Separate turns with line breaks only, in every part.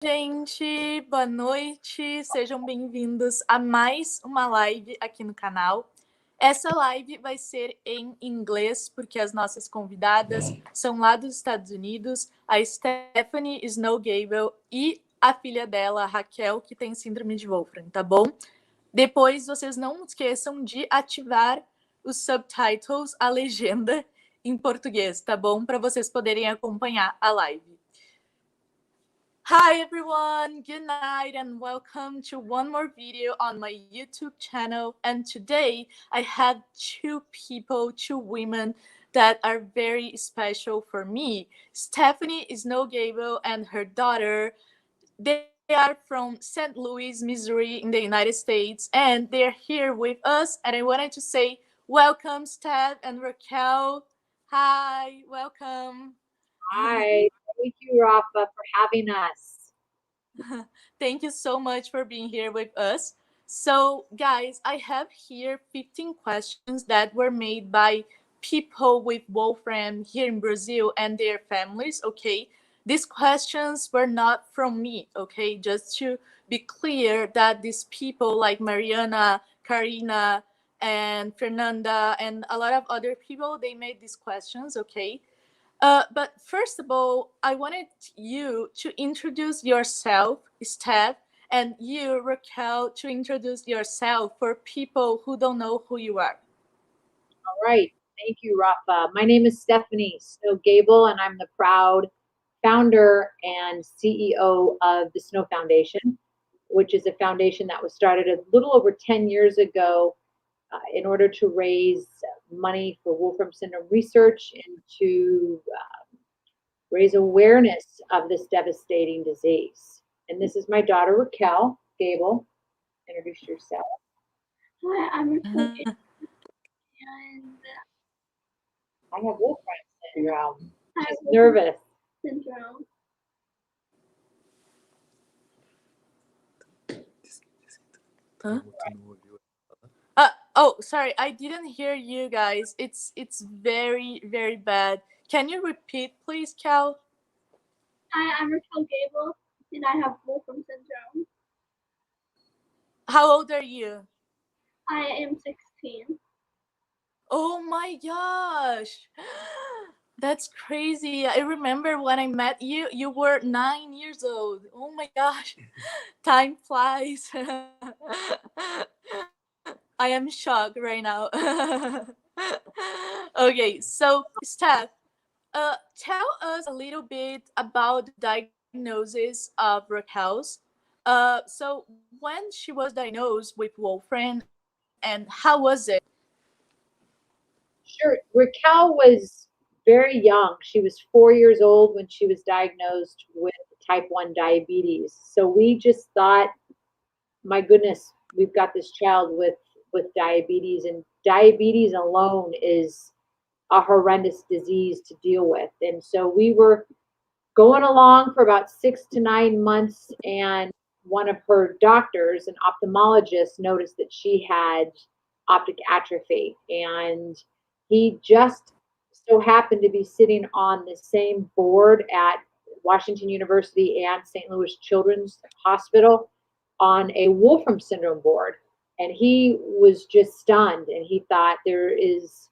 gente, boa noite, sejam bem-vindos a mais uma live aqui no canal. Essa live vai ser em inglês, porque as nossas convidadas são lá dos Estados Unidos, a Stephanie Snow Gebel e a filha dela, a Raquel, que tem síndrome de Wolfram, tá bom? Depois, vocês não esqueçam de ativar os subtitles, a legenda em português, tá bom? Para vocês poderem acompanhar a live. Hi everyone, good night and welcome to one more video on my YouTube channel. And today I have two people, two women that are very special for me. Stephanie Snow Gebel and her daughter. They are from St. Louis, Missouri in the United States, and they're here with us. And I wanted to say welcome, Steph and Raquel. Hi, welcome.
Hi, thank you, Rafa, for having us.
Thank you so much for being here with us. So, guys, I have here 15 questions that were made by people with Wolfram here in Brazil and their families, okay? These questions were not from me, okay? Just to be clear that these people like Mariana, Karina, and Fernanda, and a lot of other people, they made these questions, okay? But first of all, I wanted you to introduce yourself, Steph, and you, Raquel, to introduce yourself for people who don't know who you are.
All right, thank you, Rafa. My name is Stephanie Snow Gebel, and I'm the proud founder and CEO of the Snow Foundation, which is a foundation that was started a little over 10 years ago in order to raise money for Wolfram syndrome research and to raise awareness of this devastating disease. And this is my daughter, Raquel Gebel. Introduce yourself.
Hi, I'm Raquel, and
I have Wolfram syndrome.
I
She's
have
nervous.
syndrome.
Huh? Oh, sorry, I didn't hear you guys. It's very, very bad. Can you repeat, please, Cal?
Hi, I'm Raquel Gebel, and I have Wolfram syndrome.
How old are you?
I am 16.
Oh my gosh. That's crazy. I remember when I met you, you were 9 years old. Oh my gosh. Time flies. I am shocked right now. Okay, so Steph, tell us a little bit about the diagnosis of Raquel's. So when she was diagnosed with Wolfram, and how was it?
Sure. Raquel was very young. She was 4 years old when she was diagnosed with type 1 diabetes. So we just thought, my goodness, we've got this child with diabetes, and diabetes alone is a horrendous disease to deal with. And so we were going along for about 6 to 9 months, and one of her doctors, an ophthalmologist, noticed that she had optic atrophy, and he just so happened to be sitting on the same board at Washington University and St. Louis Children's Hospital on a Wolfram syndrome board. And he was just stunned, and he thought, there is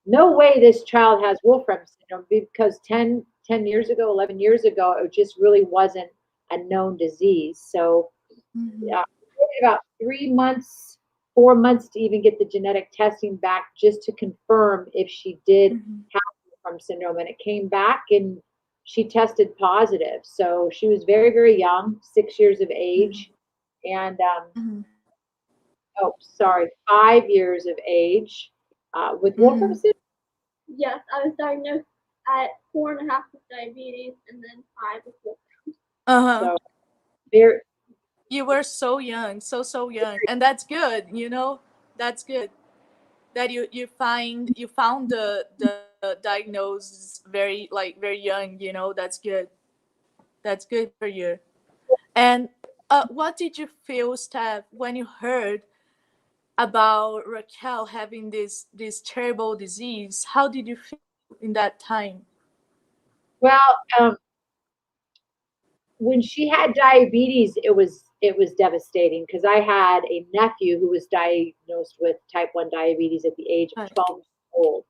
no way this child has Wolfram syndrome, because 10 years ago, 11 years ago, it just really wasn't a known disease. So it took about 3 months, 4 months to even get the genetic testing back just to confirm if she did have Wolfram syndrome. And it came back and she tested positive. So she was very, very young, 6 years of age. And, 5 years of age with Wolfram syndrome.
Yes, I was diagnosed at 4.5 with diabetes and then 5 with Wolfram.
So there,
You were so young, so young, and that's good. You know, that's good that you found the diagnosis very young. You know, that's good. That's good for you. And what did you feel, Steph, when you heard about Raquel having this terrible disease? How did you feel in that time?
well, when she had diabetes, it was devastating because I had a nephew who was diagnosed with type 1 diabetes at the age of
Right.
12 years old.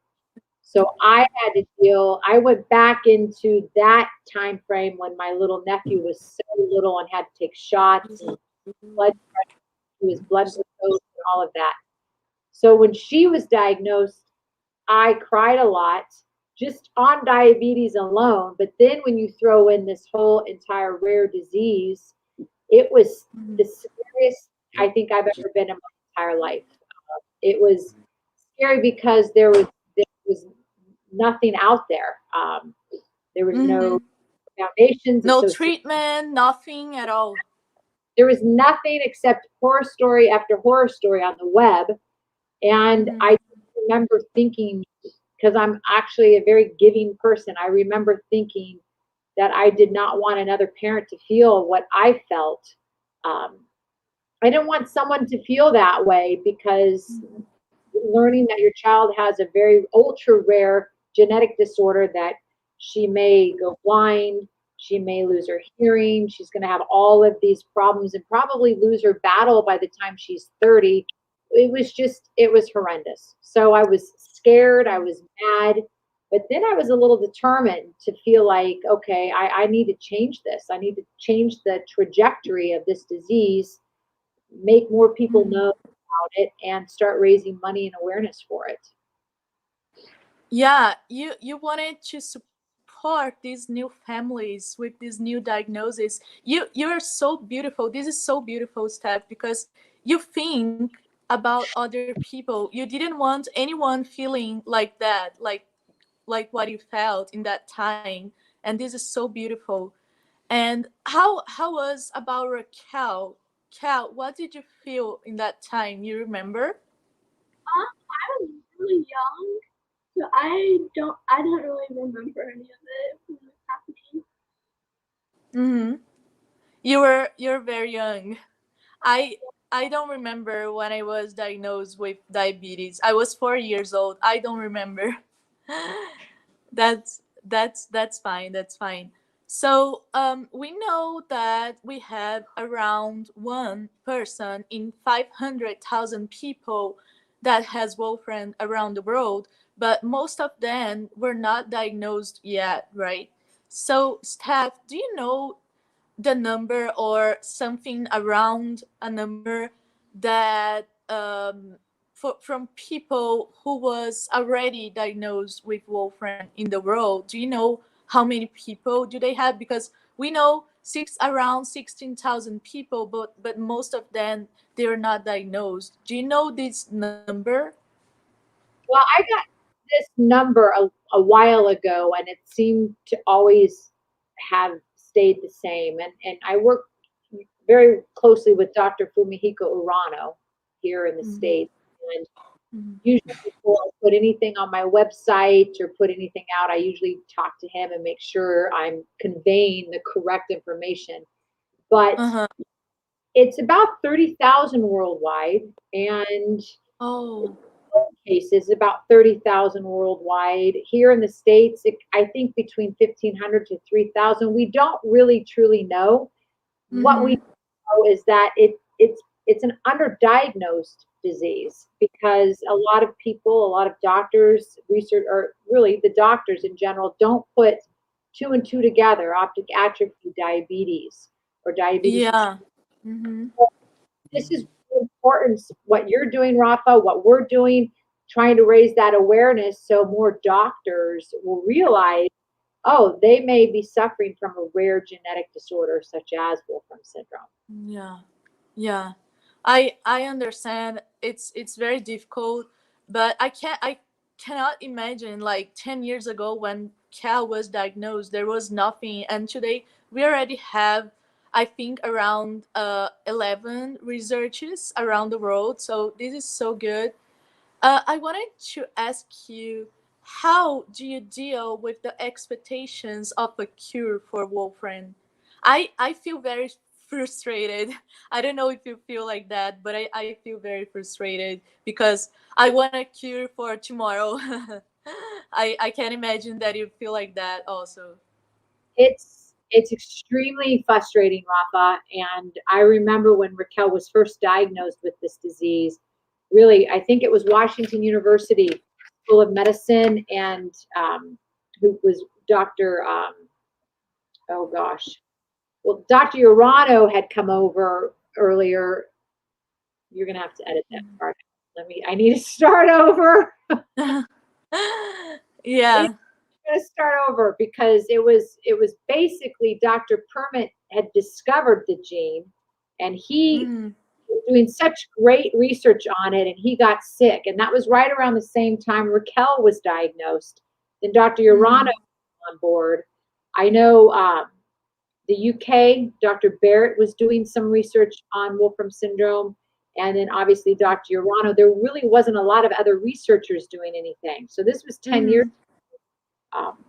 So I went back into that time frame when my little nephew was so little and had to take shots and blood pressure, his blood glucose and all of that. So when she was diagnosed, I cried a lot just on diabetes alone. But then when you throw in this whole entire rare disease, it was
Mhm.
the scariest I think I've ever been in my entire life. It was scary because there was nothing out there. There was no
Mhm.
foundations
No
associated.
treatment, nothing at all.
There was nothing except horror story after horror story on the web. And
Mhm.
I remember thinking, because I'm actually a very giving person, I remember thinking that I did not want another parent to feel what I felt. Um, I didn't want someone to feel that way because learning that your child has a very ultra rare genetic disorder that she may go blind, she may lose her hearing, she's going to have all of these problems and probably lose her battle by the time she's 30. It was horrendous. So I was scared, I was mad, but then I was a little determined to feel like, okay, I need to change this. I need to change the trajectory of this disease, make more people
Mhm.
know about it, and start raising money and awareness for it.
Yeah, you wanted to support these new families with this new diagnosis. You're so beautiful. This is so beautiful, Steph, because you think about other people. You didn't want anyone feeling like that, like what you felt in that time. And this is so beautiful. And how was about Raquel? Cal, what did you feel in that time? You remember?
I was really young, so I don't really remember any of it when it was happening.
Mm-hmm. You're very young. I I don't remember when I was diagnosed with diabetes. I was 4 years old. I don't remember. That's fine. That's fine. So we know that we have around 1 person in 500,000 people that has Wolfram around the world, but most of them were not diagnosed yet, right? So, Steph, do you know the number or something around a number that from people who was already diagnosed with Wolfram in the world? Do you know how many people do they have? Because we know around 16,000 people, but most of them they are not diagnosed. Do you know this number?
Well, I got this number a while ago, and it seemed to always have stayed the same. And I work very closely with Dr. Fumihiko Urano here in the
Mm-hmm.
States. And usually before I put anything on my website or put anything out, I usually talk to him and make sure I'm conveying the correct information. But
Uh-huh.
it's about 30,000 worldwide, and
Oh.
cases, about 30,000 worldwide. Here in the States, I think between 1,500 to 3,000. We don't really truly know. What we
Mm-hmm.
know is that it's an underdiagnosed disease because a lot of people, a lot of doctors, research, or really the doctors in general, don't put two and two together, optic atrophy, diabetes, or diabetes.
Yeah. Mm-hmm.
This is really important, what you're doing, Rafa, what we're doing, trying to raise that awareness so more doctors will realize, oh, they may be suffering from a rare genetic disorder such as Wolfram syndrome.
Yeah. Yeah, I understand. It's very difficult, but I cannot imagine like 10 years ago when Cal was diagnosed, there was nothing, and today we already have, I think, around 11 researches around the world. So this is so good. I wanted to ask you, how do you deal with the expectations of a cure for Wolfram? I feel very frustrated. I don't know if you feel like that, but I feel very frustrated because I want a cure for tomorrow. I can imagine that you feel like that also.
It's extremely frustrating, Rafa. And I remember when Raquel was first diagnosed with this disease, really, I think it was Washington University School of Medicine, and who was Dr. Oh gosh, well, Dr. Urano had come over earlier. You're gonna have to edit that part. I need to start over.
Yeah.
Going to start over because it was basically Dr. Permit had discovered the gene, and he
Mm,
was doing such great research on it, and he got sick, and that was right around the same time Raquel was diagnosed. Then Dr. Urano
mm,
on board. I know the UK, Dr. Barrett was doing some research on Wolfram syndrome, and then obviously Dr. Urano. There really wasn't a lot of other researchers doing anything. So this was 10 years.
mm,
Um,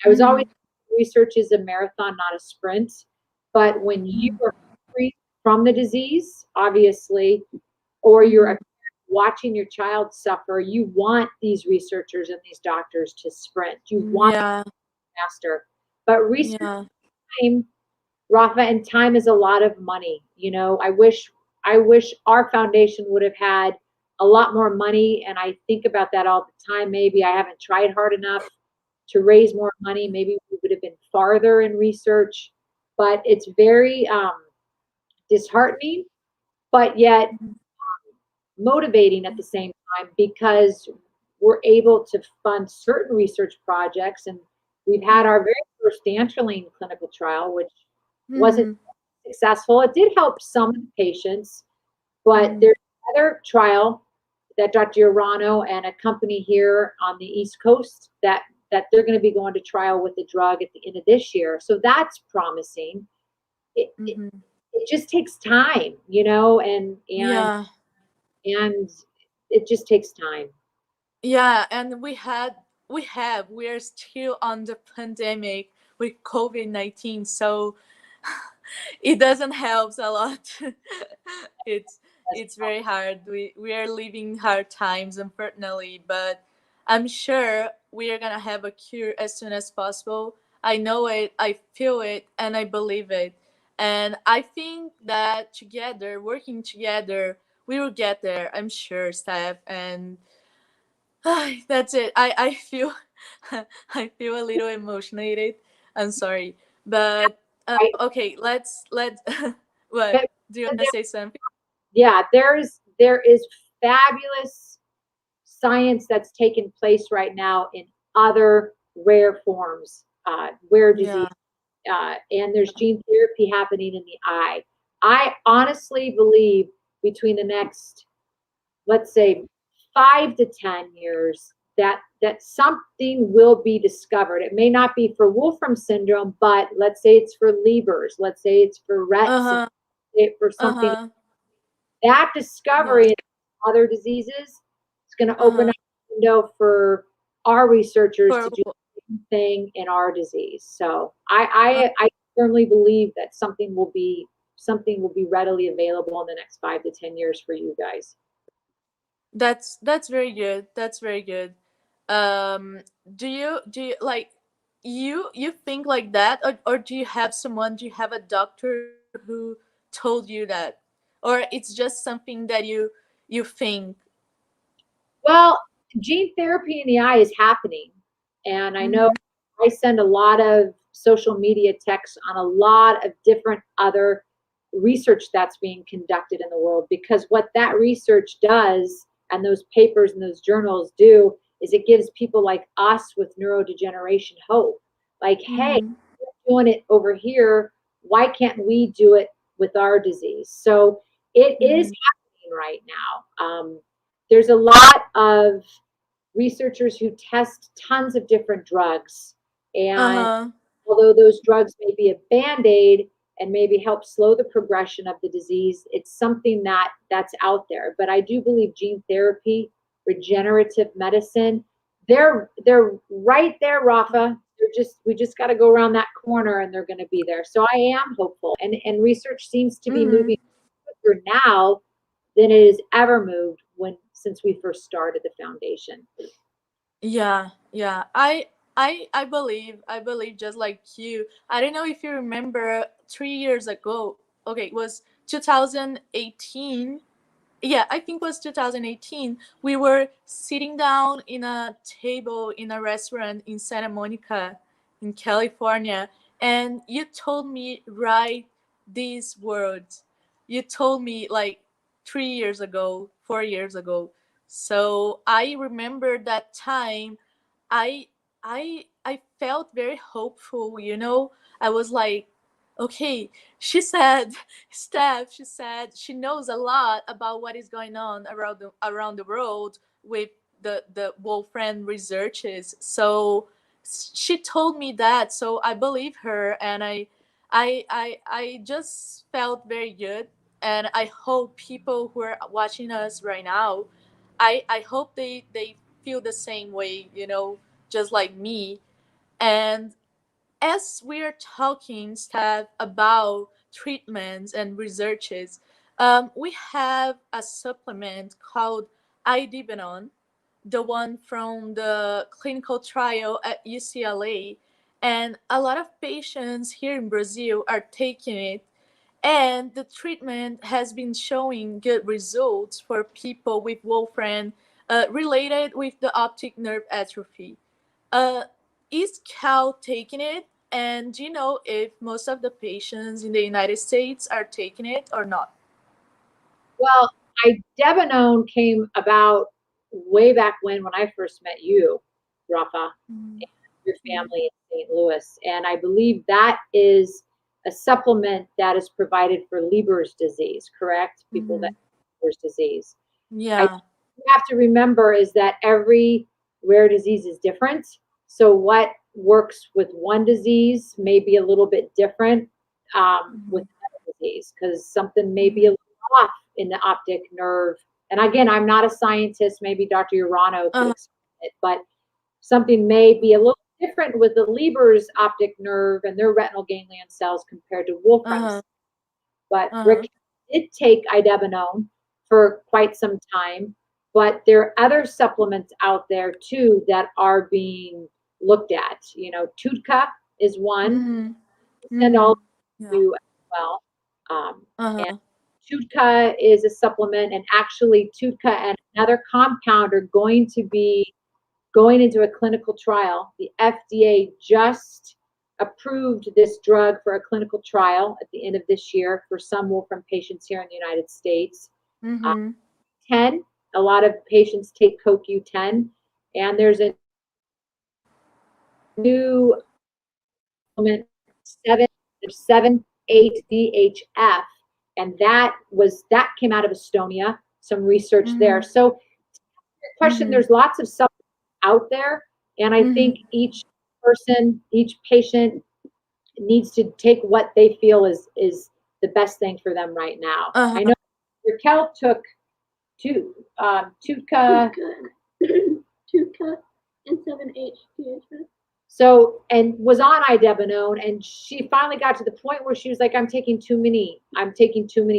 I was always
mm,
research is a marathon, not a sprint. But when you
mm,
are free from the disease, obviously, or you're
mm,
watching your child suffer, you want these researchers and these doctors to sprint. You want
yeah,
faster. But research
yeah,
time, Rafa, and time is a lot of money. I wish our foundation would have had a lot more money, and I think about that all the time. Maybe I haven't tried hard enough to raise more money. Maybe we would have been farther in research, but it's very disheartening, but yet
mhm,
motivating at the same time because we're able to fund certain research projects. And we've had our very first dantrolene clinical trial, which wasn't
mhm,
successful. It did help some patients, but
mhm,
there's another trial that Dr. Urano and a company here on the East Coast that they're going to be going to trial with the drug at the end of this year. So that's promising. It, it,
mhm.
it just takes time,
Yeah,
and it just takes time.
yeah, and we are still on the pandemic with COVID-19, so it doesn't help a lot. it's it's very hard. We are living hard times, unfortunately, but I'm sure we are gonna have a cure as soon as possible. I know it, I feel it, and I believe it. And I think that together, working together, we will get there. I'm sure, Steph. And that's it. I feel I feel a little emotionated. I'm sorry, but
Right?
okay. Let's. What
But
do you want to say something?
yeah, there is fabulous science that's taking place right now in other rare forms, rare disease,
Yeah.
and there's gene therapy happening in the eye. I honestly believe between the next, let's say, 5 to 10 years, that something will be discovered. It may not be for Wolfram syndrome, but let's say it's for Leber's, let's say it's for
Uh
Rett syndrome,
huh.
for
Uh
something.
huh.
That
Yeah.
discovery in other diseases is going to
Uh
open
huh.
up a window for our researchers
For
to do the same thing in our disease. So I firmly believe that something will be readily available in the next 5 to 10 years for you guys.
that's very good. That's very good. Um, do you like you think like that, or do you have someone? Do you have a doctor who told you that, or it's just something that you think?
Well, gene therapy in the eye is happening. And I know
Mm-hmm.
I send a lot of social media texts on a lot of different other research that's being conducted in the world, because what that research does and those papers and those journals do is it gives people like us with neurodegeneration hope. Like, hey,
Mm-hmm.
we're doing it over here. Why can't we do it with our disease? So it is
Mm-hmm.
happening right now. There's a lot of researchers who test tons of different drugs. And
Uh-huh.
although those drugs may be a band aid and maybe help slow the progression of the disease, it's something that's out there. But I do believe gene therapy, regenerative medicine, they're right there, Rafa. We just got to go around that corner and they're going to be there. So I am hopeful, and research seems to be
Mm-hmm.
moving quicker now than it has ever moved since we first started the foundation.
Yeah, yeah. I believe just like you. I don't know if you remember 3 years ago. Okay, it was 2018. Yeah, I think it was 2018. We were sitting down in a table in a restaurant in Santa Monica, in California, and you told me write these words. You told me like 3 years ago, 4 years ago. So I remember that time. I I felt very hopeful. I was like, okay, she said, Steph, she said she knows a lot about what is going on around the world with the Wolfram researches. So she told me that, so I believe her, and I just felt very good, and I hope people who are watching us right now, I hope they feel the same way, just like me. And as we're talking, Steph, about treatments and researches, we have a supplement called idibenon, the one from the clinical trial at UCLA. And a lot of patients here in Brazil are taking it. And the treatment has been showing good results for people with Wolfram related with the optic nerve atrophy. Uh, is Cal taking it? And do you know if most of the patients in the United States are taking it or not?
Well, Debanone came about way back when I first met you, Rafa,
Mhm.
and your family in St. Louis. And I believe that is a supplement that is provided for Leber's disease, correct? People that
Mhm.
have Leber's disease. I
Yeah.
you have to remember is that every rare disease is different. So what works with one disease may be a little bit different with
Mhm.
another disease because something may be a
Mhm.
little off in the optic nerve. And again, I'm not a scientist. Maybe Dr. Urano could
Uh-huh.
explain it, but something may be a little different with the Leber's optic nerve and their retinal ganglion cells compared to
Uh-huh.
Wolfram's. But
Uh-huh.
Rick did take idebenone for quite some time, but there are other supplements out there too that are being looked at. Tutka is one.
Mhm.
Send all
Mhm. Yeah.
you as well. And
Uh-huh.
Tutka is a supplement, and actually, Tutka and another compound are going to be going into a clinical trial. The FDA just approved this drug for a clinical trial at the end of this year for some Wolfram patients here in the United States. Uh,
Mhm.
10, a lot of patients take CoQ10, and new supplement 7, 7,8-DHF, and that came out of Estonia. Some research there.
Mhm.
So, question:
Mhm.
there's lots of supplements out there, and I think
Mhm.
each person, each patient needs to take what they feel is the best thing for them right now. I
Uh-huh.
know Raquel took Tutka.
Tuka, Tuka, and 7-HTHS.
So, and was on idebenone, and she finally got to the point where she was like, I'm taking too many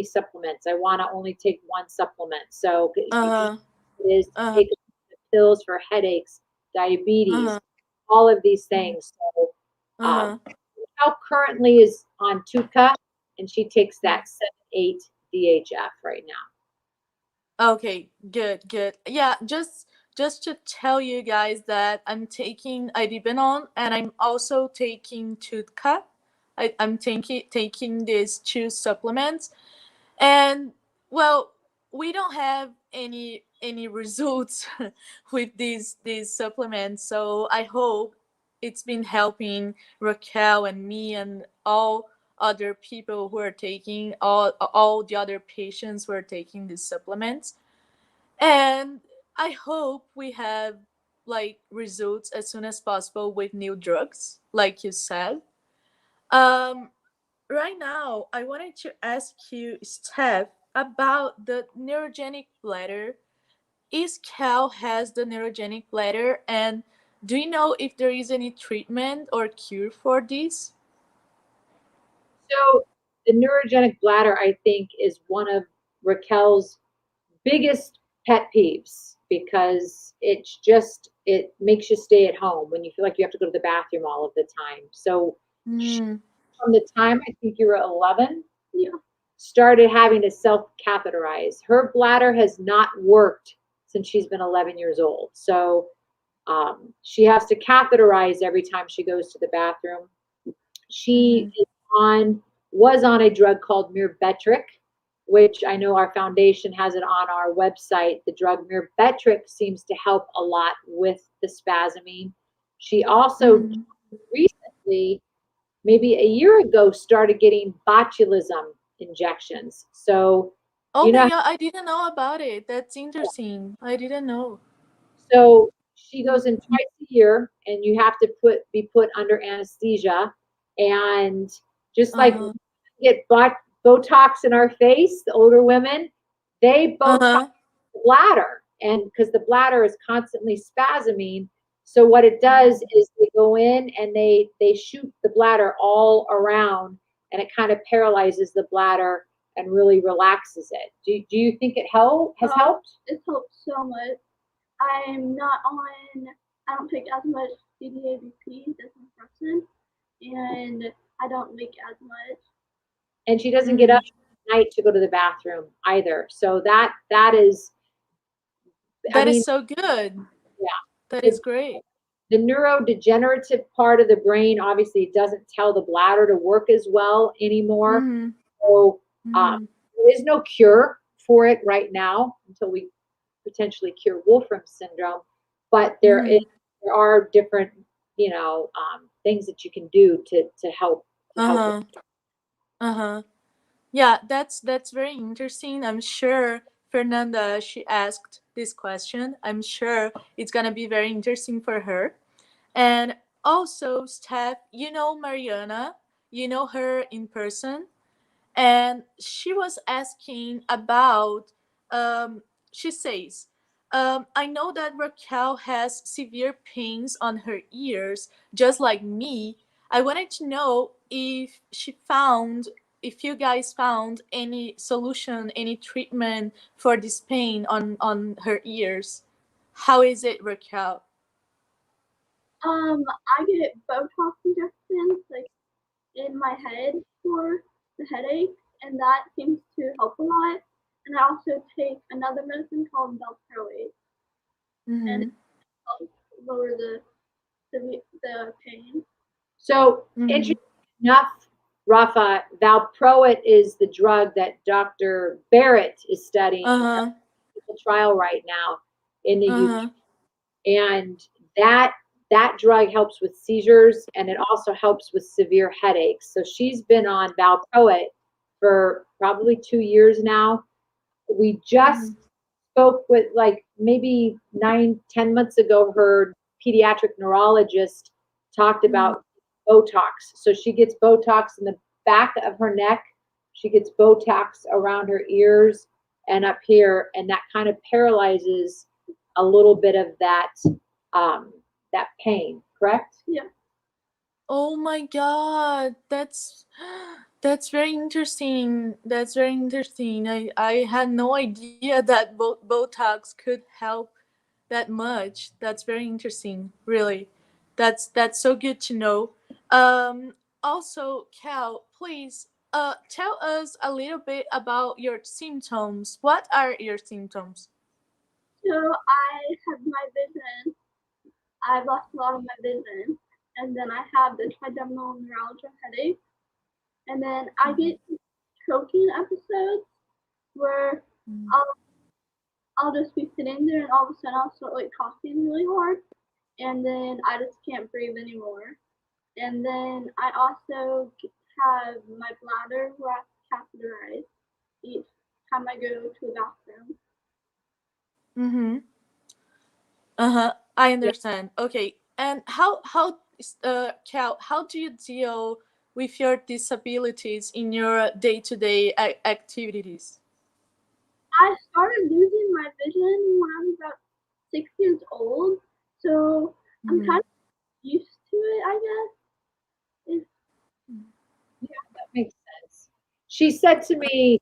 supplements. I want to only take one supplement. So it
Uh-huh.
is to
Uh-huh.
take pills for headaches, diabetes,
Uh-huh.
all of these things. So
Uh-huh.
Raquel currently is on Tutka, and she takes that 7,8-DHF right now.
Okay, good, good. Yeah, just to tell you guys that I'm taking Idibenon, and I'm also taking Tutka. I'm taking these two supplements, and well, we don't have any results with these supplements, so I hope it's been helping Raquel and me and all other people who are taking all the other patients who are taking these supplements. And I hope we have like results as soon as possible with new drugs, like you said. um right now, I wanted to ask you, Steph, about the neurogenic bladder. Is Cal has the neurogenic bladder, and do you know if there is any treatment or cure for this?
So the neurogenic bladder, I think, is one of Raquel's biggest pet peeves. because it makes you stay at home when you feel like you have to go to the bathroom all of the time. So
Mm.
from the time I think you were 11,
Yeah.
started having to self-catheterize. Her bladder has not worked since she's been 11 years old. So she has to catheterize every time she goes to the bathroom. She
Mhm.
was on a drug called Mirbetriq, which I know our foundation has it on our website. The drug Mirbetriq seems to help a lot with the spasming. She also
Mhm.
recently, maybe a year ago, started getting botulism injections. So,
Oh
you
my
know,
god, I didn't know about it. That's interesting. I didn't know.
so she goes in
Mhm.
twice a year, and you have to be put under anesthesia, and just like
Uh-huh.
get Botox in our face, the older women, they Botox
Uh-huh.
the bladder, and because the bladder is constantly spasming. So what it does is they go in and they shoot the bladder all around, and it kind of paralyzes the bladder and really relaxes it. Do you think it has helped?
It helps so much. I'm not on. I don't take as much CDABP as my person, and I don't make as much.
And she doesn't get up
Mhm.
at night to go to the bathroom either. So that is, I
That is
mean,
so good.
yeah.
That is
The,
great.
the neurodegenerative part of the brain obviously doesn't tell the bladder to work as well anymore.
Mhm.
So um,
Mhm.
there is no cure for it right now until we potentially cure Wolfram syndrome. But
Mhm.
there are different, things that you can do to help with.
Uh-huh. Uh-huh. Yeah, that's very interesting. I'm sure Fernanda, she asked this question. I'm sure it's gonna be very interesting for her. And also, Steph, you know Mariana, you know her in person, and she was asking about. She says, "I know that Raquel has severe pains on her ears, just like me. I wanted to know if you guys found any solution, any treatment for this pain on her ears. How is it, Raquel?"
I get Botox injections like in my head for the headache, and that seems to help a lot. And I also take another medicine called valproate, and it
Mm-hmm.
helps lower the pain.
So
Mm-hmm.
interesting enough, Rafa, valproate is the drug that Dr. Barrett is studying in
Uh-huh.
a clinical trial right now in the
Uh-huh.
UK, and that that drug helps with seizures, and it also helps with severe headaches. So she's been on valproate for probably 2 years now. We
Mm-hmm.
just spoke with, like, maybe 9, 10 months ago, her pediatric neurologist talked
Mm-hmm.
about Botox. So she gets Botox in the back of her neck. She gets Botox around her ears and up here, and that kind of paralyzes a little bit of um, that pain. Correct?
Yeah.
Oh my god, that's very interesting. That's very interesting. I had no idea that Botox could help that much. That's very interesting. Really, that's so good to know. Also, Cal, please, tell us a little bit about your symptoms. What are your symptoms?
So I have my vision. I've lost a lot of my vision, and then I have the trigeminal neuralgia headache, and then I get choking episodes where
Mm-hmm.
I'll I'll just be sitting there and all of a sudden I'll start like coughing really hard, and then I just can't breathe anymore. And then I also have my bladder where I have to catheterize each time I go to the bathroom.
Mm-hmm. Uh-huh. I
Yeah.
understand. Okay. And Cal, how do you deal with your disabilities in your day-to-day activities?
I started losing my vision when I was about 6 years old, so I'm
Mm-hmm.
kind of used to it, I guess.
Yeah, that makes sense. She said to me,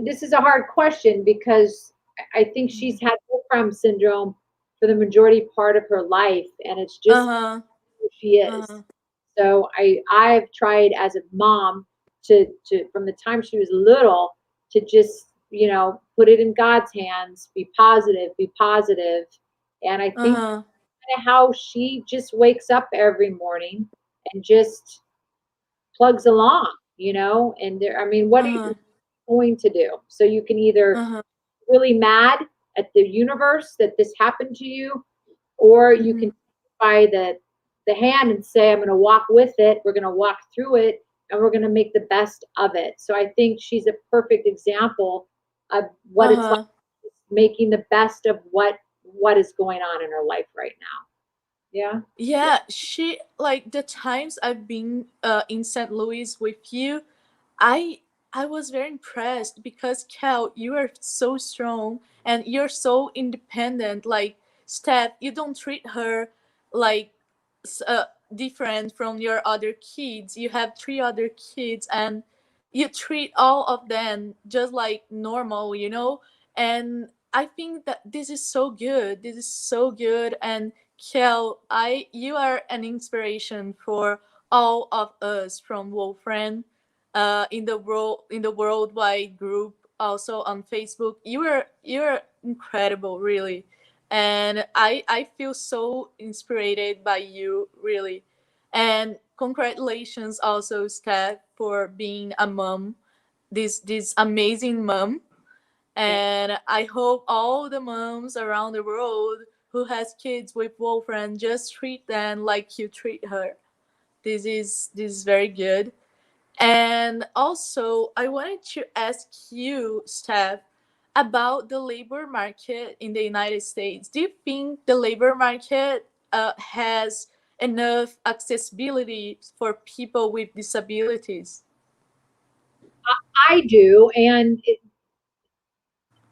this is a hard question because I think she's had Wolfram syndrome for the majority part of her life, and it's just
Uh-huh.
who she is.
Uh-huh.
So I've tried as a mom to from the time she was little to just, put it in God's hands, be positive. And I think
Uh-huh.
kind of how she just wakes up every morning and just plugs along, and there, I mean, what are you
Uh-huh.
going to do? So you can either
Uh-huh.
really mad at the universe that this happened to you, or you
Mm-hmm.
can by the hand and say, I'm going to walk with it. We're going to walk through it, and we're going to make the best of it. So I think she's a perfect example of what it's like,
Uh-huh.
making the best of what is going on in her life right now. Yeah.
Yeah, she like the times I've been in St. Louis with you, I I was very impressed because Cal, you are so strong and you're so independent. Like Steph, you don't treat her like different from your other kids. You have three other kids and you treat all of them just like normal, you know? And I think that this is so good. This is so good. And Kel, you are an inspiration for all of us from Wolfram, in the worldwide group, also on Facebook. You're incredible, really, and I feel so inspired by you, really. And congratulations also, Steph, for being a mom, this amazing mom.
Yeah.
And I hope all the moms around the world who has kids with Wolfram just treat them like you treat her. This is very good. And also, I wanted to ask you, Steph, about the labor market in the United States. Do you think the labor market has enough accessibility for people with disabilities?
I do, and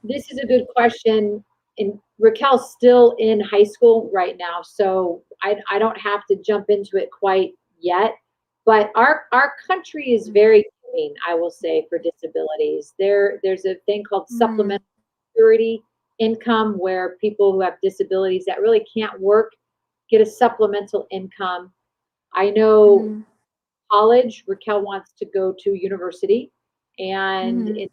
this is a good question. And Raquel's still in high school right now, so I don't have to jump into it quite yet. But our country is very giving, I will say, for disabilities. There's a thing called
Mm-hmm.
supplemental security income, where people who have disabilities that really can't work get a supplemental income. I know
Mm-hmm.
college, Raquel wants to go to university, and
Mm-hmm.
in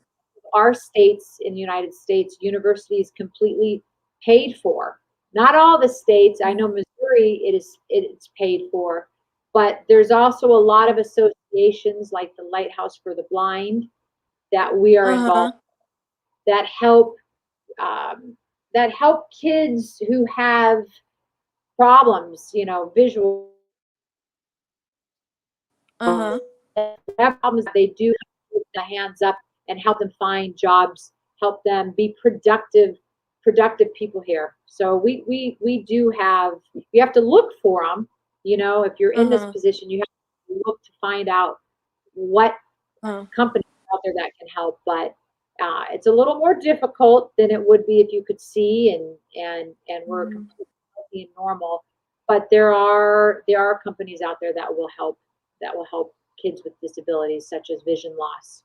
our states in the United States, university is completely paid for. Not all the states. I know Missouri, it's paid for, but there's also a lot of associations like the Lighthouse for the Blind that we are
Uh-huh.
involved that help um, that help kids who have problems, visual
Uh-huh.
have problems. They do put the hands up and help them find jobs, help them be productive people here. So we do have, you have to look for them. If you're in this
Uh-huh.
position, you have to look to find out what
Uh-huh.
companies out there that can help. But it's a little more difficult than it would be if you could see and were
Mm-hmm.
completely healthy and normal. But there are companies out there that will help kids with disabilities such as vision loss.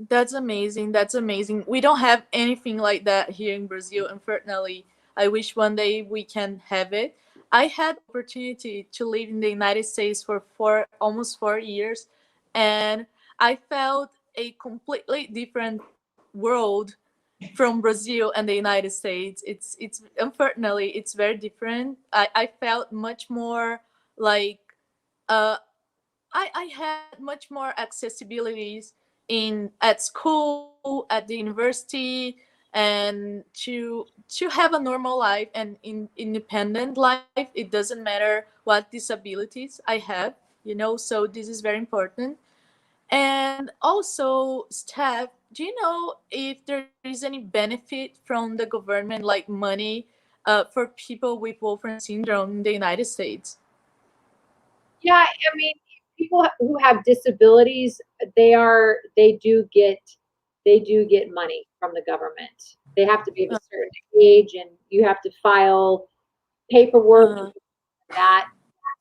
That's amazing. That's amazing. We don't have anything like that here in Brazil, unfortunately. I wish one day we can have it. I had opportunity to live in the United States for almost 4 years, and I felt a completely different world from Brazil and the United States. It's unfortunately it's very different. I felt much more like uh I had much more accessibilities in at school, at the university, and to have a normal life and independent life. It doesn't matter what disabilities I have, so this is very important. And also, Steph, do you know if there is any benefit from the government, like money, for people with Wolfram syndrome in the United States?
Yeah, I mean, people who have disabilities, they do get money from the government. They have to be of a certain age, and you have to file paperwork
Uh,
that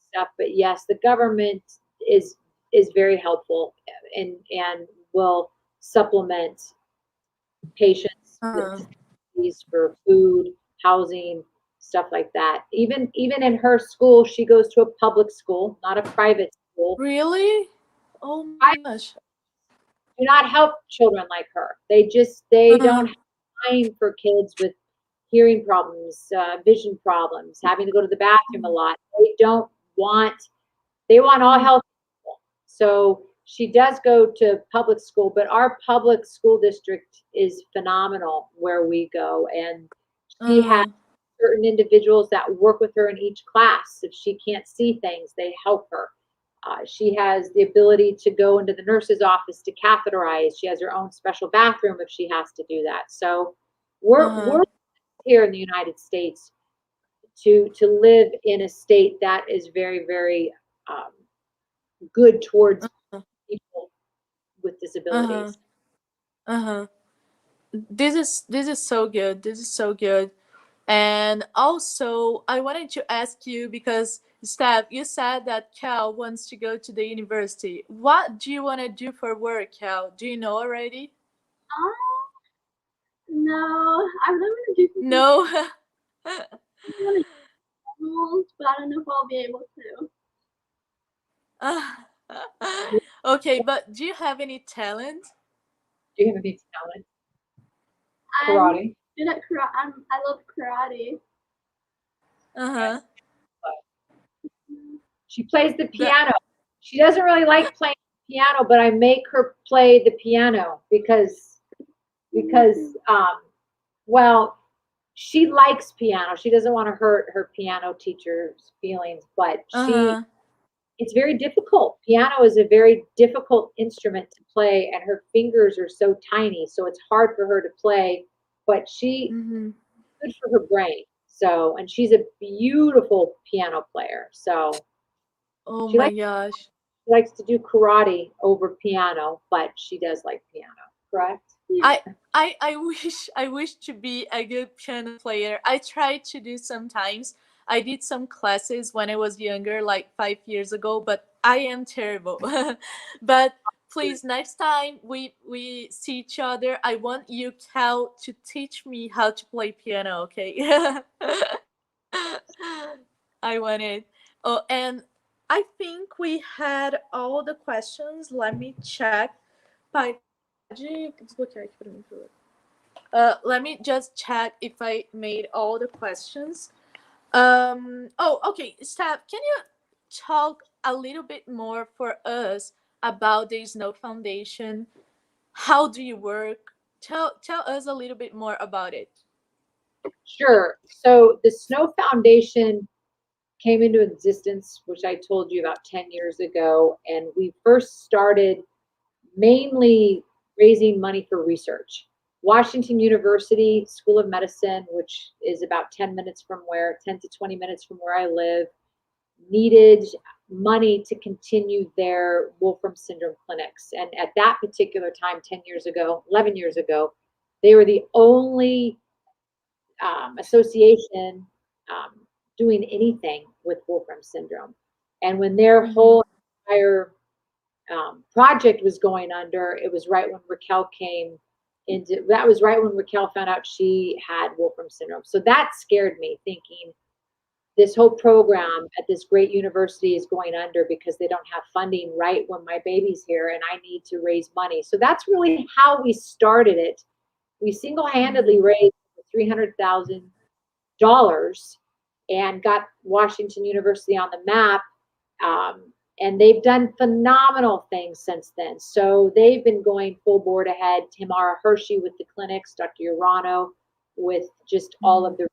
stuff. But yes, the government is is very helpful, and will supplement patients with
uh,
disabilities. facilities for food, housing, stuff like that. Even in her school, she goes to a public school, not a private school.
Really? Oh my
I
gosh.
do not help children like her. They don't
Uh,
have time for kids with hearing problems, vision problems, having to go to the bathroom a lot. Want they want all healthy people. So she does go to public school, but our public school district is phenomenal where we go, and she has
uh,
certain individuals that work with her in each class. If she can't see things, they help her. She has the ability to go into the nurse's office to catheterize. She has her own special bathroom if she has to do that. So
uh,
we're here in the United States to live in a state that is very, very um, good towards
uh,
people with
uh,
disabilities.
uh. This is so good. This is so good. And also, I wanted to ask you because Steph, you said that Cal wants to go to the university. What do you want to do for work, Cal? Do you know already?
No, I really want to do something.
No.
I want to do animals, but I don't know if I'll be able to.
Okay, but do you have any talent?
Do you have any talent?
I'm
Karate.
good at karate. I love karate.
Uh
Right.
huh.
She plays the
That.
piano. She doesn't really like playing the piano, but I make her play the piano because well, she likes piano. She doesn't want to hurt her piano teacher's feelings, but
Uh huh.
it's very difficult. Piano is a very difficult instrument to play, and her fingers are so tiny, so it's hard for her to play. But she
Mm-hmm.
good for her brain. So, and she's a beautiful piano player. So
Oh
she
my
likes
gosh.
she likes to do karate over piano, but she does like piano, correct?
Yeah.
I wish to be a good piano player. I tried to do sometimes. I did some classes when I was younger, like 5 years ago, but I am terrible. But please, next time we see each other, I want you, Cal, to teach me how to play piano. Okay? I want it. Oh, and I think we had all the questions. Let me check. Pai, pode desbloquear aqui pra mim, por favor. Let me just check if I made all the questions. Oh, okay. Steph, can you talk a little bit more for us about the Snow Foundation? How do you work? Tell us a little bit more about it.
Sure. So the Snow Foundation came into existence, which I told you about 10 years ago, and we first started mainly raising money for research. Washington University School of Medicine, which is about 10 minutes from 10 to 20 minutes from where I live, needed money to continue their Wolfram syndrome clinics. And at that particular time, 10 years ago, 11 years ago, they were the only association um, doing anything with Wolfram syndrome. And when their
Mm-hmm.
whole entire project was going under, it was right when Raquel came into. That was right when Raquel found out she had Wolfram syndrome. So that scared me, thinking this whole program at this great university is going under because they don't have funding right when my baby's here and I need to raise money. So that's really how we started it. We single-handedly
Mm-hmm.
raised $300,000 and got Washington University on the map. And they've done phenomenal things since then. So they've been going full board ahead. Tamara Hershey with the clinics, Dr. Urano with just all of the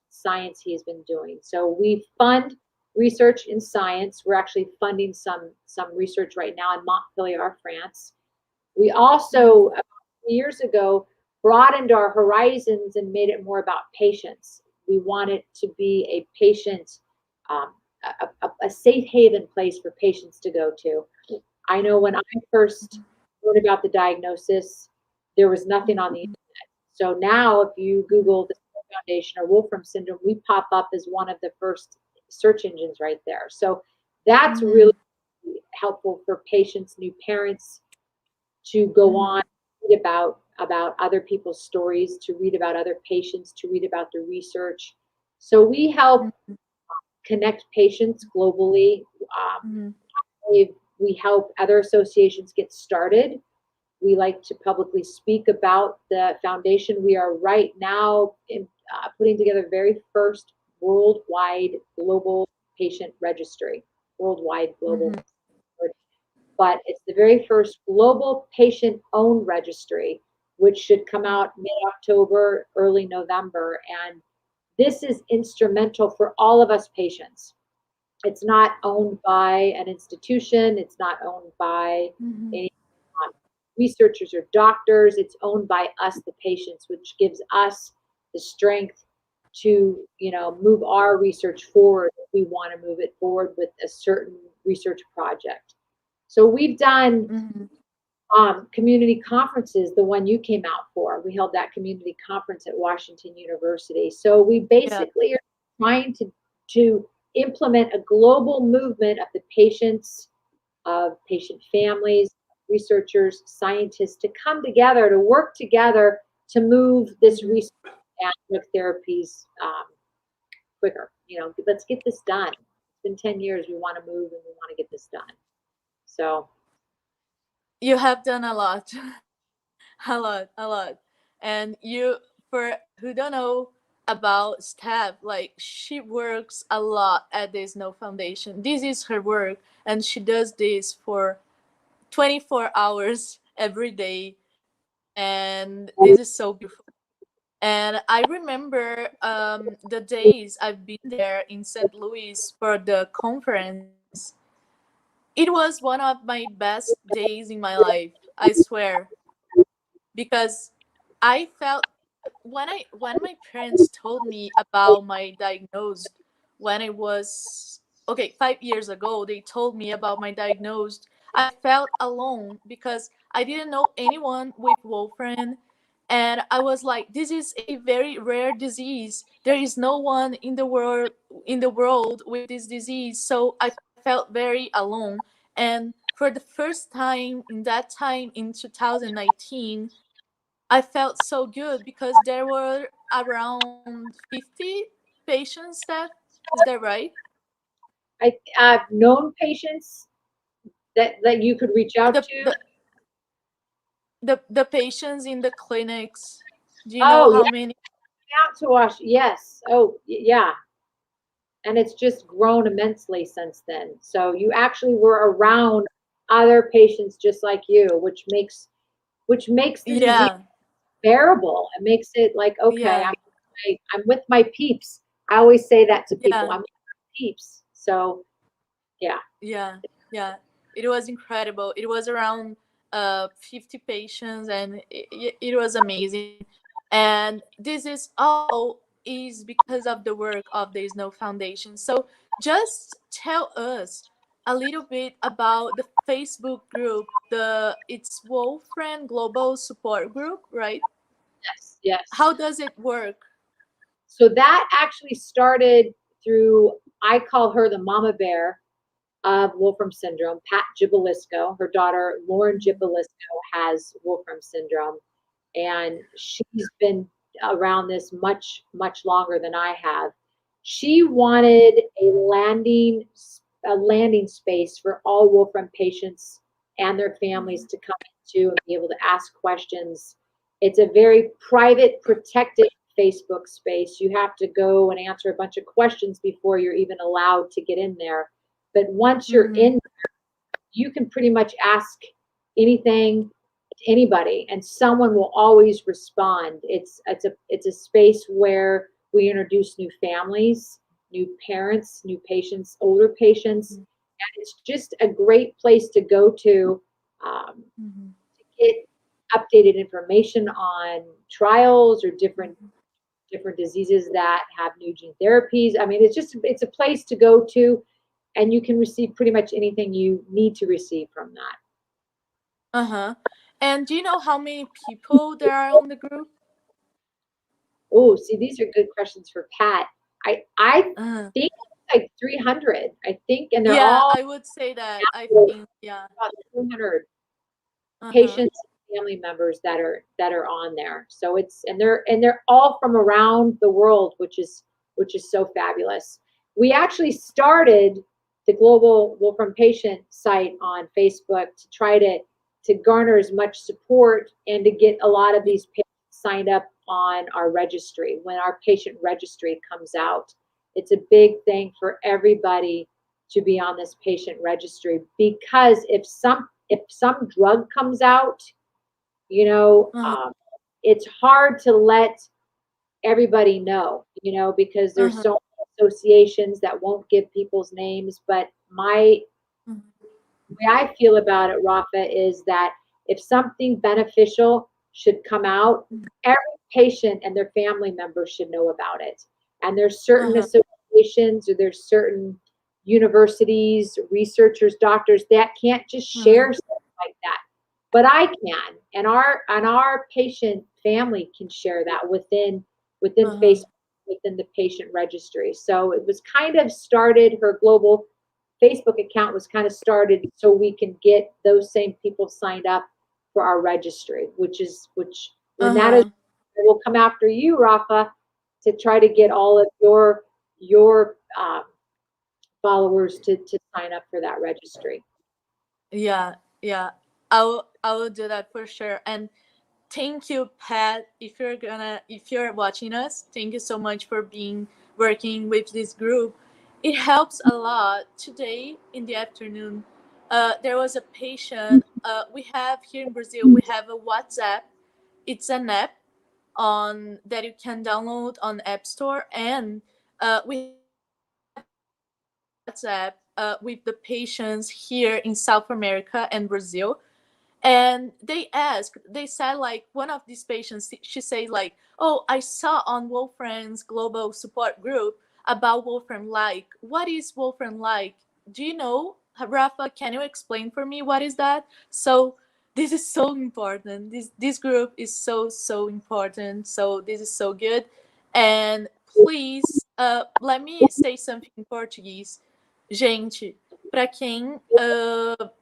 science he's been doing. So we fund research in science. We're actually funding some research right now in Montpellier, France. We also, about 2 years ago, broadened our horizons and made it more about patients. We want it to be a patient, um, a safe haven place for patients to go to. I know when I first heard about the diagnosis, there was nothing on the internet. So now, if you Google the Foundation or Wolfram syndrome, we pop up as one of the first search engines right there. So that's
Mm-hmm.
really helpful for patients, new parents, to go on, read about about other people's stories, to read about other patients, to read about the research. So we help
Mhm.
connect patients globally.
Mhm.
We help other associations get started. We like to publicly speak about the foundation. We are right now putting together the very first worldwide global patient registry, worldwide global,
Mhm.
but it's the very first global patient owned registry, which should come out mid-October, early November. And this is instrumental for all of us patients. It's not owned by an institution. It's not owned by
Mhm.
any researchers or doctors. It's owned by us, the patients, which gives us the strength to, move our research forward if we want to move it forward with a certain research project. So we've done
Mhm.
community conferences, the one you came out for. We held that community conference at Washington University. So we
Yeah.
basically are trying to implement a global movement of the patients, of patient families, researchers, scientists to come together, to work together to move this
Mhm.
research and drug therapies quicker. Let's get this done. It's been 10 years. We want to move and we want to get this done. So,
You have done a lot. A lot, a lot. And you, for who don't know about Steph, like she works a lot at the Snow Foundation. This is her work, and she does this for 24 hours every day. And this is so beautiful. And I remember the days I've been there in St. Louis for the conference. It was one of my best days in my life, I swear, because I felt when my parents told me about my diagnosed when I was okay 5 years ago. They told me about my diagnosed. I felt alone because I didn't know anyone with Wolfram, and I was like, this is a very rare disease. There is no one in the world with this disease, so I felt very alone. And for the first time in that time in 2019, I felt so good because there were around 50 patients there. Is that right?
I've known patients that you could reach out
The
to.
the the patients in the clinics. Do you know
Oh,
how
yeah,
many?
out to Wash. Yes. Oh, yeah. And it's just grown immensely since then. So you actually were around other patients just like you, which makes the disease
Yeah,
bearable. It makes it like, okay,
yeah,
I'm with my peeps. I always say that to people.
yeah,
I'm with my peeps. So yeah.
yeah, yeah. It was incredible. It was around 50 patients, and it was amazing. And this is all is because of the work of the Snow Foundation. So just tell us a little bit about the Facebook group. It's Wolfram Global Support Group, right?
Yes. Yes.
How does it work?
So that actually started through, I call her the mama bear of Wolfram syndrome, Pat Gibelisco. Her daughter, Lauren Gibelisco, has Wolfram syndrome, and she's been around this much, much longer than I have. She wanted a landing space for all Wolfram patients and their families
Mhm.
to come into and be able to ask questions. It's a very private, protected Facebook space. You have to go and answer a bunch of questions before you're even allowed to get in there. But once you're
Mhm.
in, you can pretty much ask anything to anybody, and someone will always respond. It's a space where we introduce new families, new parents, new patients, older patients,
Mhm.
and it's just a great place to go
Mhm.
to get updated information on trials or different diseases that have new gene therapies. I mean, it's a place to go to, and you can receive pretty much anything you need to receive from that.
Uh-huh. And do you know how many people there are on the group?
Oh, see, these are good questions for Pat. I
Uh-huh.
think like 300. I think, and they're
Yeah,
all
I would say that. I think, yeah.
about 300
Uh-huh.
patients, family members that are on there. So it's and they're all from around the world, which is so fabulous. We actually started the Global Wolfram Patient site on Facebook to try to garner as much support and to get a lot of these patients signed up on our registry. When our patient registry comes out, it's a big thing for everybody to be on this patient registry, because if some drug comes out, you know,
Uh-huh.
it's hard to let everybody know, you know, because there's
Uh-huh.
so many associations that won't give people's names. But my the way I feel about it, Rafa, is that if something beneficial should come out, every patient and their family members should know about it. And there's certain
Uh-huh.
associations, or there's certain universities, researchers, doctors that can't just
Uh-huh.
share stuff like that. But I can, and our patient family can share that within
Uh-huh.
Facebook, within the patient registry. So it was kind of started, her global Facebook account was kind of started so we can get those same people signed up for our registry, which when that is,
Uh-huh.
we'll come after you, Rafa, to try to get all of your followers to sign up for that registry.
Yeah, yeah. I will do that for sure. And thank you, Pat. If you're watching us, thank you so much for being working with this group. It helps a lot. Today in the afternoon, there was a patient. We have here in Brazil. We have a WhatsApp. It's an app on that you can download on App Store, and we have a WhatsApp with the patients here in South America and Brazil. And they said, like, one of these patients, she said, like, oh, I saw on Wolfram's global support group about Wolfram. Like, what is Wolfram like? Do you know, Rafa? Can you explain for me what is that? So this is so important. This group is so important. So this is so good. And please, let me say something in Portuguese. Gente, para quem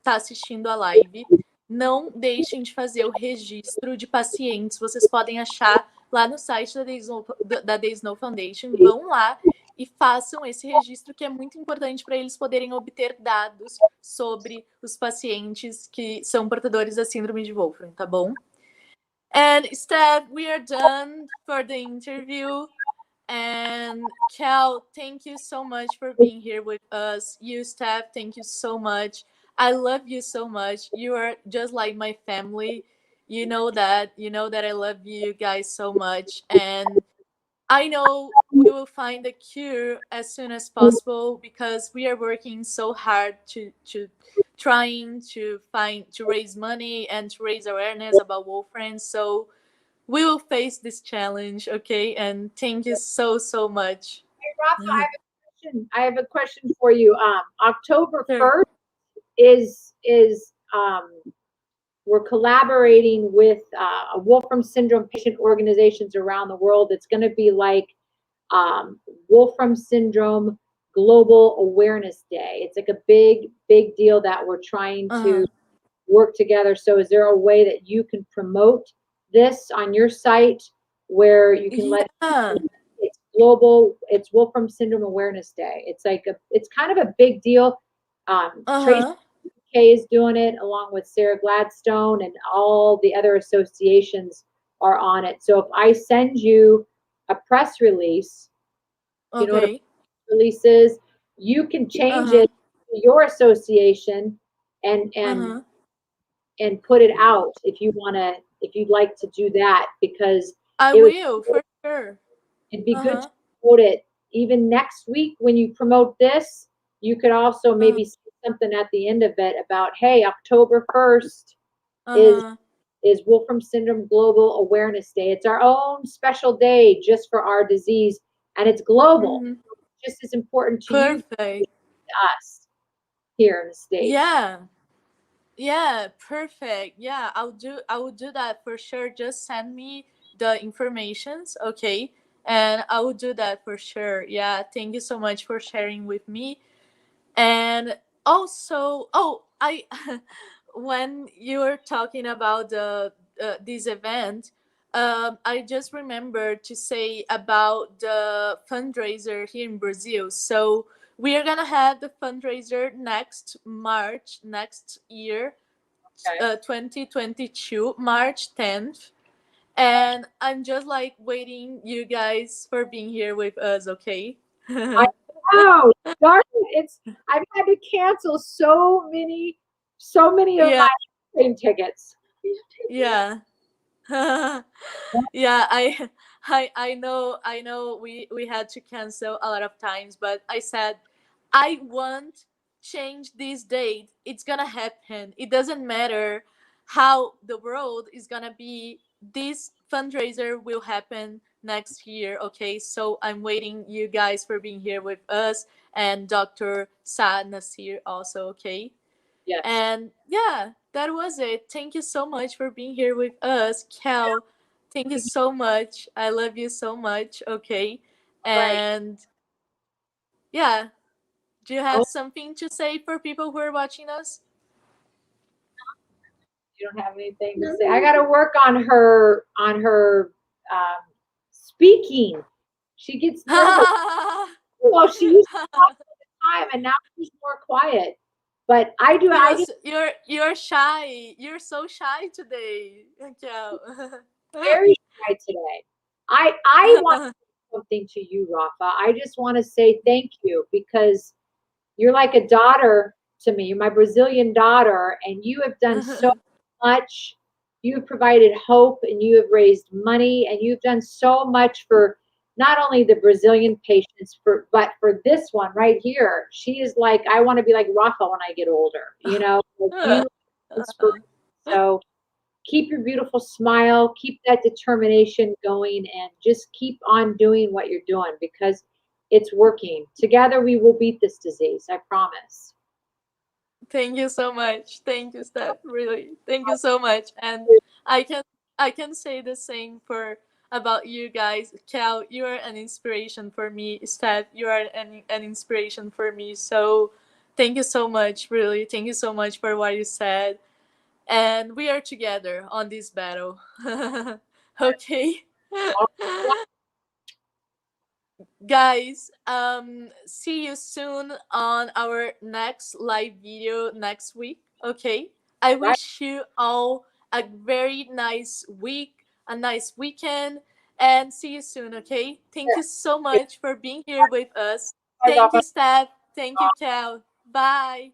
tá assistindo a live, não deixem de fazer o registro de pacientes. Vocês podem achar lá no site da Day Snow Foundation. Vão lá e façam esse registro, que é muito importante para eles poderem obter dados sobre os pacientes que são portadores da síndrome de Wolfram, tá bom? And Steph, we are done for the interview. And Cal, thank you so much for being here with us. You, Steph, thank you so much. I love you so much. You are just like my family. You know that. You know that I love you guys so much. And I know we will find a cure as soon as possible, because we are working so hard to trying to raise money and to raise awareness about Wolfram. So we will face this challenge, okay? And thank you so much.
Hey, Rafa, I have a question for you. October
Sure.
1st is we're collaborating with Wolfram syndrome patient organizations around the world. It's going to be like Wolfram syndrome Global Awareness Day. It's like a big deal that we're trying to
Uh-huh.
work together. So is there a way that you can promote this on your site, where you can let
Yeah.
it's global, it's Wolfram Syndrome Awareness Day. It's kind of a big deal. Tracy
Uh-huh.
K is doing it along with Sarah Gladstone, and all the other associations are on it. So if I send you a press release, you know what a
Okay.
press release is, you can change
Uh-huh.
it to your association and and
Uh-huh.
and put it out if you'd like to do that, because
I
it would
will for sure.
it'd be good to
Uh-huh.
promote it even next week when you promote this. You could also
Uh-huh.
maybe say something at the end of it about, hey, October 1st is
Uh-huh.
is Wolfram Syndrome Global Awareness Day. It's our own special day just for our disease, and it's global.
Mm-hmm.
Just as important to you,
Perfect.
to us here in the States.
Yeah. Yeah, perfect. Yeah, I will do that for sure. Just send me the informations, okay? And I will do that for sure. Yeah, thank you so much for sharing with me. And also, oh, I when you were talking about this event, I just remember to say about the fundraiser here in Brazil. So we are gonna have the fundraiser next March next year,
Okay.
2022, March 10th. And I'm just like waiting you guys for being here with us, okay?
I know, darn it, it's I've had to cancel so many of
Yeah,
my plane tickets.
yeah. Yeah, I know we had to cancel a lot of times, but I said I won't change this date. It's gonna happen. It doesn't matter how the world is gonna be. This fundraiser will happen next year, okay? So I'm waiting you guys for being here with us, and Dr. Sadness here also, okay?
Yes,
And yeah, that was it. Thank you so much for being here with us, Cal. Thank you so much. I love you so much. Okay.
right.
And yeah, do you
Oh,
have something to say for people who are watching us?
you don't have anything to say. I
Nothing.
got to work on her speaking. She gets nervous. Well, she used to talk all the time, and now she's more quiet. But I do. I just
You're shy. You're so shy today, Cal.
very shy today. I want to say something to you, Rafa. I just want to say thank you because you're like a daughter to me. You're my Brazilian daughter, and you have done so much. You have provided hope, and you have raised money, and you've done so much for not only the Brazilian patients, but for this one right here. She is like, I want to be like Rafa when I get older. Like you inspire. So keep your beautiful smile, keep that determination going, and just keep on doing what you're doing because it's working. Together we will beat this disease, I promise.
Thank you so much. Thank you, Steph. Really, thank you so much. And I can I can say the same for about you guys. Cal, you are an inspiration for me. Steph, you are an inspiration for me. So thank you so much. Really, thank you so much for what you said. And we are together on this battle. Okay. Guys, see you soon on our next live video next week. Okay, I
Right?
wish you all a very nice week, a nice weekend, and see you soon. Okay, thank you so much for being here with us.
Bye,
Thank
Rafa.
you, Steph. Thank you, Cal. Bye.